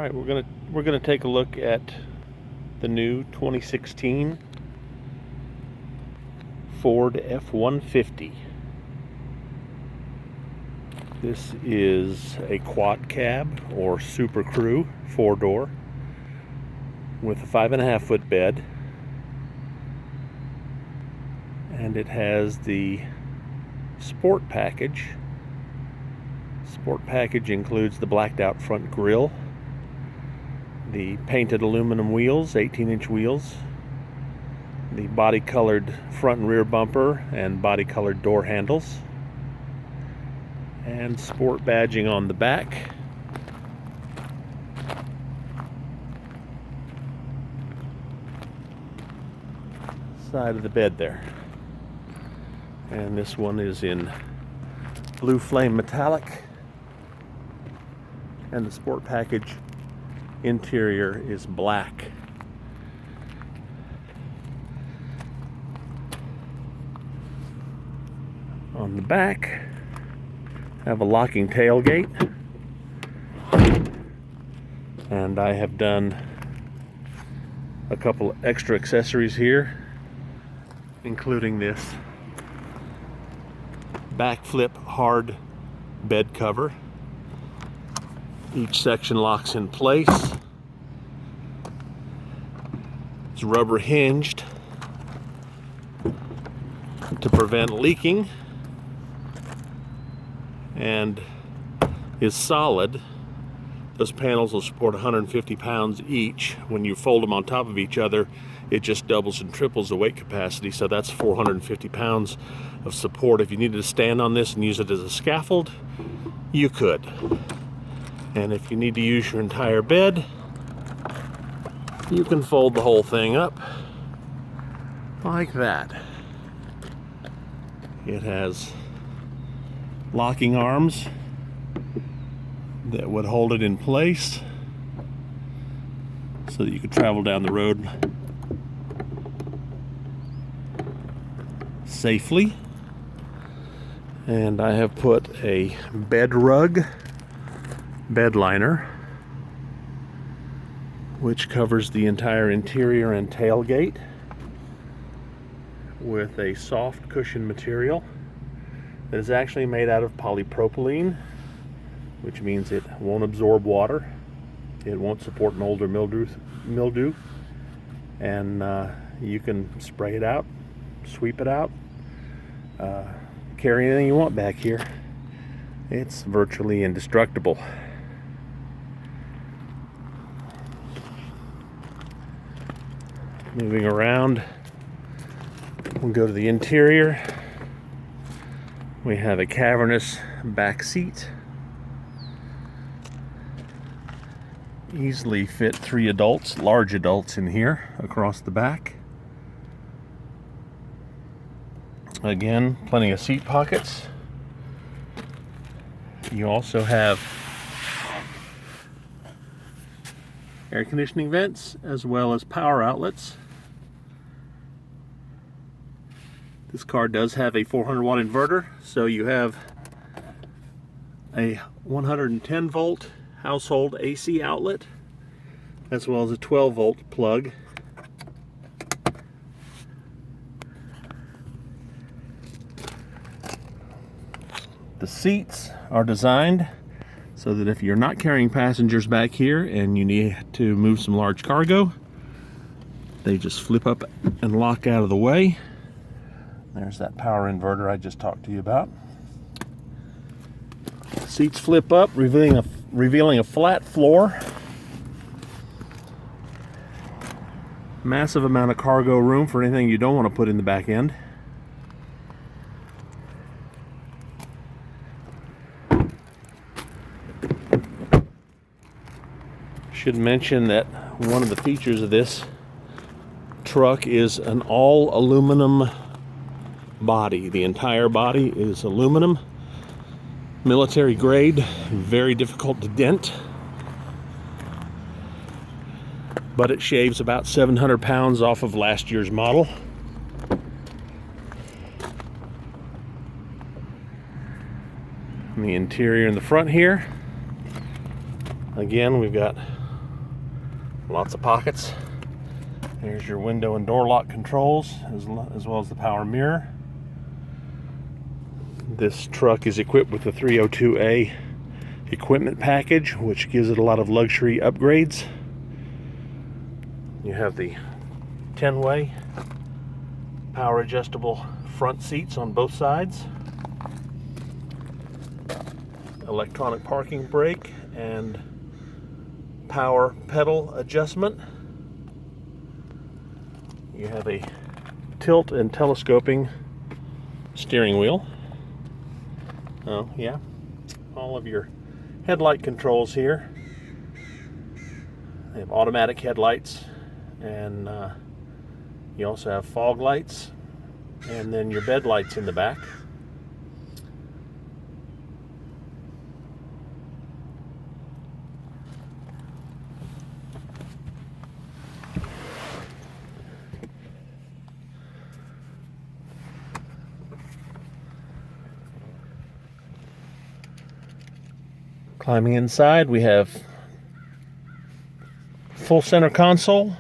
right, we're gonna take a look at the new 2016 Ford F-150. This is a quad cab or SuperCrew 4-door with a 5.5 foot bed, and it has the sport package. Sport package includes the blacked out front grille, the painted aluminum wheels, 18-inch wheels, the body colored front and rear bumper and body colored door handles, and sport badging on the back. Side of the bed there. And this one is in blue flame metallic, and the sport package interior is black. On the back, have a locking tailgate, and I have done a couple extra accessories here, including this backflip hard bed cover. Each section locks in place. It's rubber hinged to prevent leaking, and is solid. Those panels will support 150 pounds each. When you fold them on top of each other, it just doubles and triples the weight capacity, so that's 450 pounds of support. If you needed to stand on this and use it as a scaffold, you could. And if you need to use your entire bed, you can fold the whole thing up like that. It has locking arms that would hold it in place so that you could travel down the road safely. And I have put a bed rug bed liner which covers the entire interior and tailgate with a soft cushion material that is actually made out of polypropylene, which means it won't absorb water, it won't support mold or mildew, and you can spray it out, sweep it out, carry anything you want back here. It's virtually indestructible. Moving around, we'll go to the interior. We have a cavernous back seat. Easily fit 3 adults, large adults, in here across the back. Again, plenty of seat pockets. You also have air conditioning vents as well as power outlets. This car does have a 400 watt inverter, so you have a 110 volt household AC outlet as well as a 12 volt plug. The seats are designed so that if you're not carrying passengers back here and you need to move some large cargo, they just flip up and lock out of the way. There's that power inverter I just talked to you about. Seats flip up, revealing a flat floor. Massive amount of cargo room for anything you don't want to put in the back end. Should mention that one of the features of this truck is an all aluminum body. The entire body is aluminum, military grade, very difficult to dent, but it shaves about 700 pounds off of last year's model. And the interior in the front here, again, we've got Lots of pockets. Here's your window and door lock controls, as well as the power mirror. This truck is equipped with the 302A equipment package, which gives it a lot of luxury upgrades. You have the 10-way power adjustable front seats on both sides, electronic parking brake, and power pedal adjustment. You have a tilt and telescoping steering wheel. Oh yeah, all of your headlight controls here. They have automatic headlights, and you also have fog lights, and then your bed lights in the back. Climbing inside, we have full center console,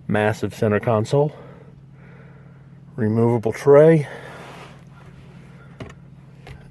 massive center console, removable tray,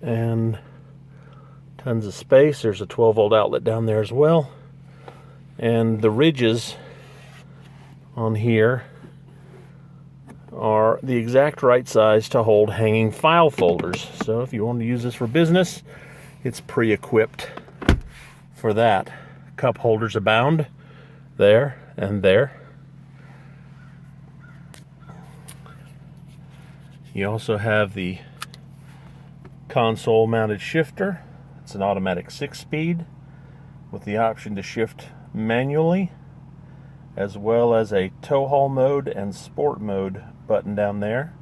and tons of space. There's a 12-volt outlet down there as well, and the ridges on here are the exact right size to hold hanging file folders. So if you want to use this for business, it's pre-equipped for that. Cup holders abound there and there. You also have the console mounted shifter. It's an automatic 6-speed with the option to shift manually, as well as a tow haul mode and sport mode button down there.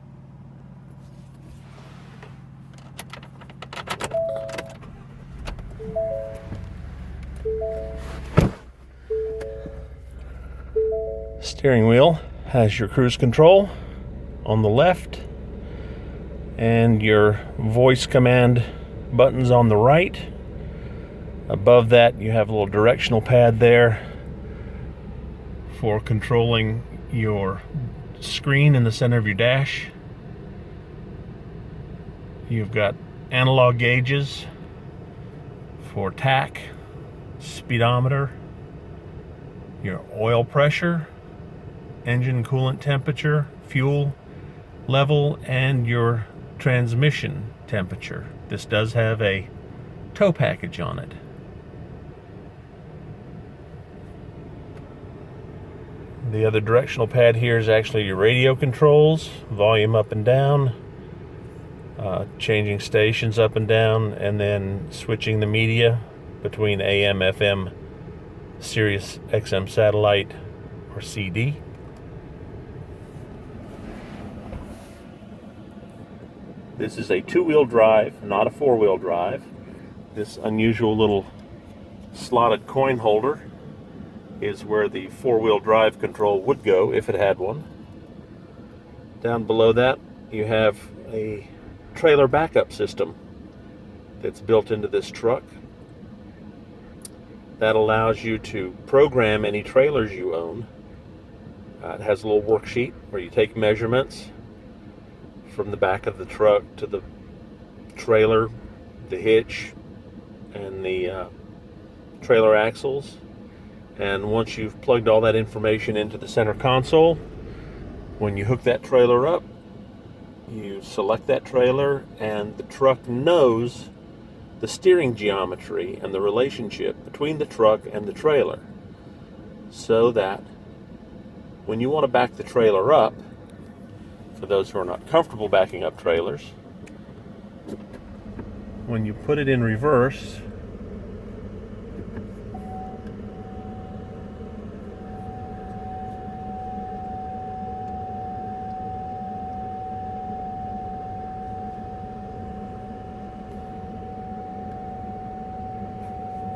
Steering wheel has your cruise control on the left and your voice command buttons on the right. Above that, you have a little directional pad there for controlling your screen in the center of your dash. You've got analog gauges for tach, speedometer, your oil pressure, engine coolant temperature, fuel level, and your transmission temperature. This does have a tow package on it. The other directional pad here is actually your radio controls, volume up and down, changing stations up and down, and then switching the media between AM, FM, Sirius XM satellite, or CD. This is a 2-wheel drive, not a 4-wheel drive. This unusual little slotted coin holder is where the 4-wheel drive control would go if it had one. Down below that, you have a trailer backup system that's built into this truck. That allows you to program any trailers you own. It has a little worksheet where you take measurements from the back of the truck to the trailer, the hitch, and the trailer axles. And once you've plugged all that information into the center console, when you hook that trailer up, you select that trailer, and the truck knows the steering geometry and the relationship between the truck and the trailer, so that when you want to back the trailer up, for those who are not comfortable backing up trailers, when you put it in reverse,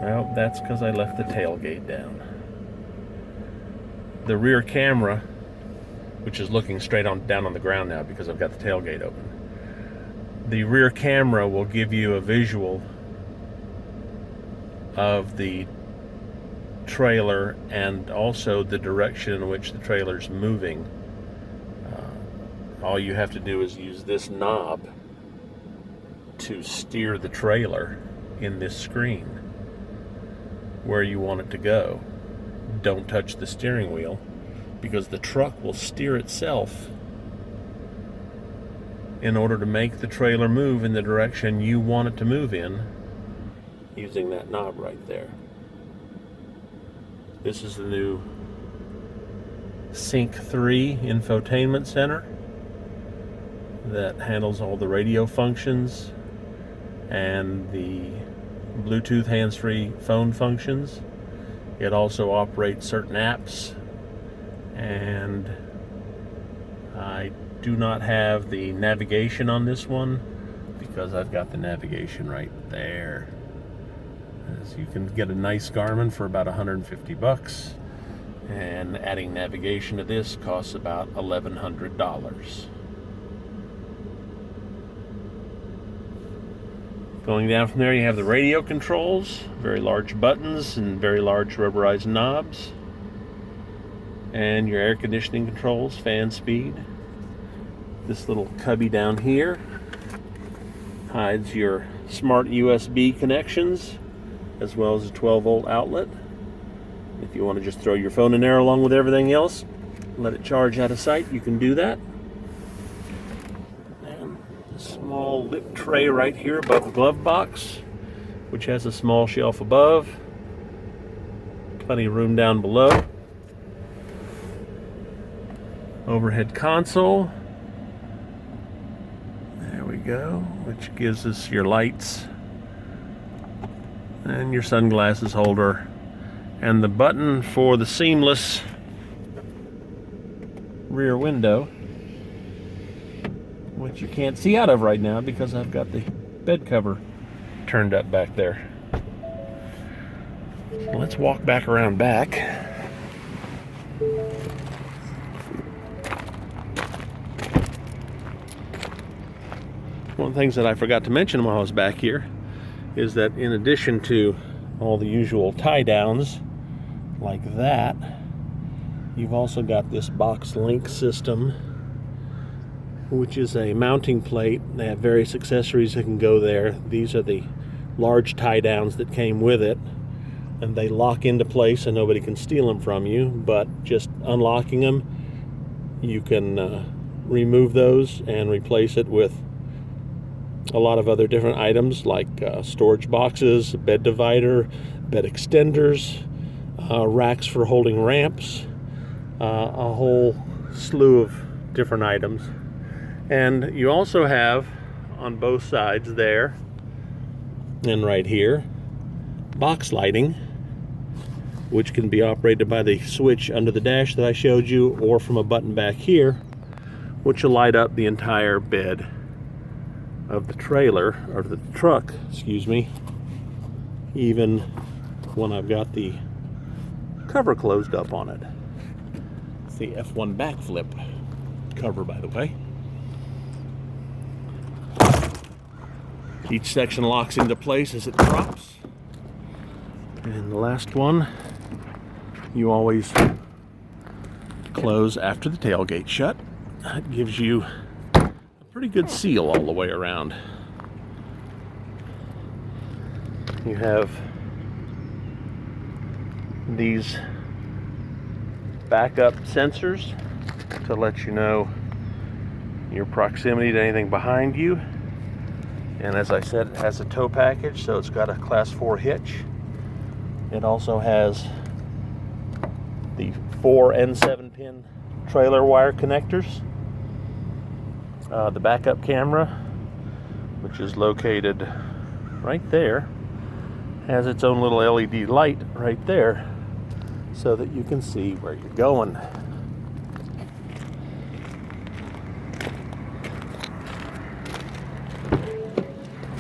well, that's because I left the tailgate down. The rear camera, which is looking straight on down on the ground now because I've got the tailgate open. The rear camera will give you a visual of the trailer and also the direction in which the trailer's moving. All you have to do is use this knob to steer the trailer in this screen where you want it to go. Don't touch the steering wheel, because the truck will steer itself in order to make the trailer move in the direction you want it to move in, using that knob right there. This is the new Sync 3 infotainment center that handles all the radio functions and the Bluetooth hands-free phone functions. It also operates certain apps, and I do not have the navigation on this one because I've got the navigation right there. As you can get a nice Garmin for about 150 bucks, and adding navigation to this costs about $1,100. Going down from there, you have the radio controls, very large buttons and very large rubberized knobs, and your air conditioning controls, fan speed. This little cubby down here hides your smart USB connections, as well as a 12-volt outlet. If you want to just throw your phone in there along with everything else, let it charge out of sight, you can do that. And a small lip tray right here above the glove box, which has a small shelf above. Plenty of room down below. Overhead console. There we go, which gives us your lights and your sunglasses holder, and the button for the seamless rear window, which you can't see out of right now because I've got the bed cover turned up back there. So let's walk back around back. One of the things that I forgot to mention while I was back here is that in addition to all the usual tie downs like that, you've also got this box link system, which is a mounting plate. They have various accessories that can go there. These are the large tie downs that came with it, and they lock into place so nobody can steal them from you, but just unlocking them, you can remove those and replace it with a lot of other different items like storage boxes, a bed divider, bed extenders, racks for holding ramps, a whole slew of different items. And you also have on both sides there and right here box lighting, which can be operated by the switch under the dash that I showed you, or from a button back here, which will light up the entire bed of the trailer, or the truck, excuse me, even when I've got the cover closed up on it. It's the F1 backflip cover, by the way. Each section locks into place as it drops. And the last one, you always close after the tailgate shut. That gives you pretty good seal all the way around. You have these backup sensors to let you know your proximity to anything behind you. And as I said, it has a tow package, so it's got a class 4 hitch. It also has the 4 and 7 pin trailer wire connectors. The backup camera, which is located right there, has its own little LED light right there so that you can see where you're going.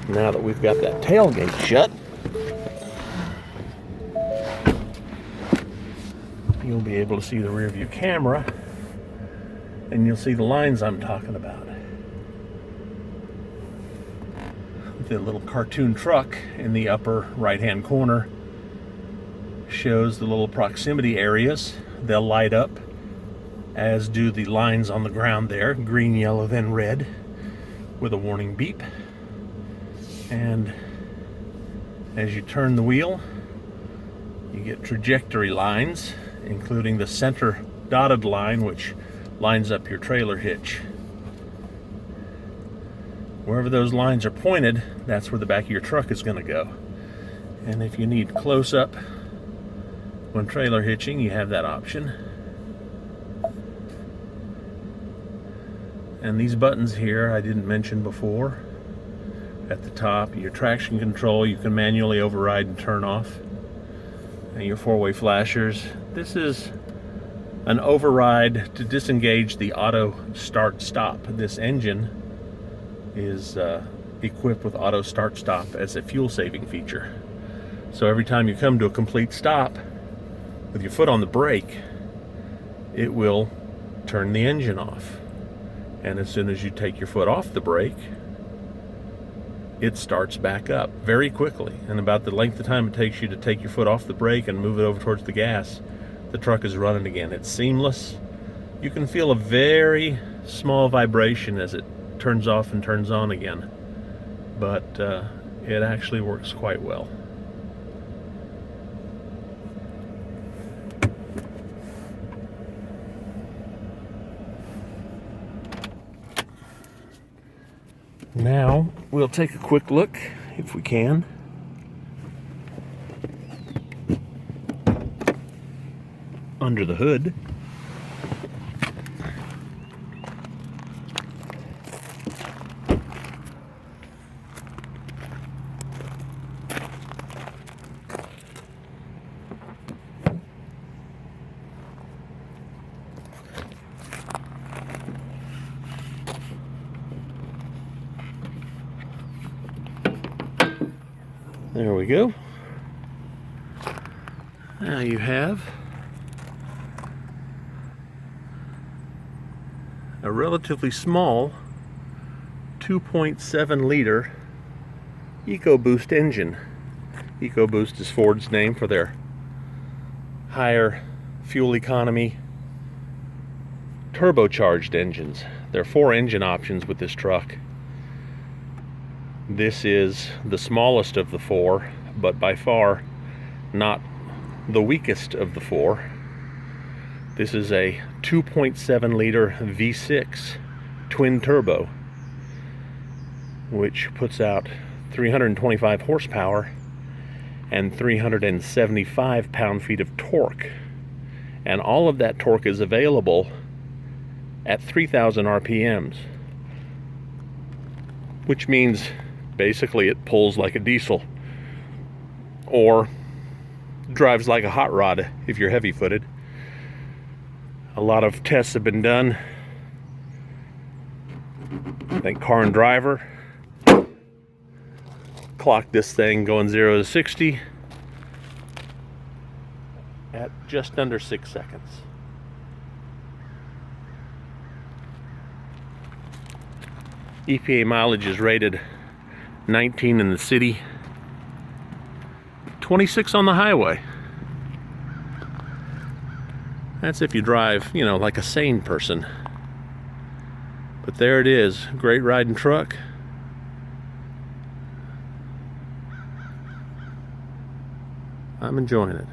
Now that we've got that tailgate shut, you'll be able to see the rear view camera, and you'll see the lines I'm talking about. The little cartoon truck in the upper right hand corner shows the little proximity areas. They'll light up, as do the lines on the ground there, green, yellow, then red, with a warning beep. And as you turn the wheel, you get trajectory lines, including the center dotted line, which lines up your trailer hitch. Wherever those lines are pointed, that's where the back of your truck is going to go. And if you need close-up when trailer hitching, you have that option. And these buttons here I didn't mention before. At the top, your traction control, you can manually override and turn off. And your four-way flashers. This is an override to disengage the auto start-stop. This engine is equipped with auto start-stop as a fuel-saving feature. So every time you come to a complete stop with your foot on the brake, it will turn the engine off. And as soon as you take your foot off the brake, it starts back up very quickly. And about the length of time it takes you to take your foot off the brake and move it over towards the gas, the truck is running again. It's seamless. You can feel a very small vibration as it turns off and turns on again, but it actually works quite well. Now we'll take a quick look, if we can, under the hood. There we go. Now you have a relatively small 2.7 liter EcoBoost engine. EcoBoost is Ford's name for their higher fuel economy turbocharged engines. There are 4 engine options with this truck. This is the smallest of the 4, but by far not the weakest of the 4. This is a 2.7 liter V6 twin turbo, which puts out 325 horsepower and 375 pound-feet of torque. And all of that torque is available at 3,000 RPMs, which means basically it pulls like a diesel or drives like a hot rod if you're heavy-footed. A lot of tests have been done. I think Car and Driver clocked this thing going 0 to 60 at just under 6 seconds. EPA mileage is rated 19 in the city, 26 on the highway. That's if you drive, you know, like a sane person. But there it is, great riding truck. I'm enjoying it.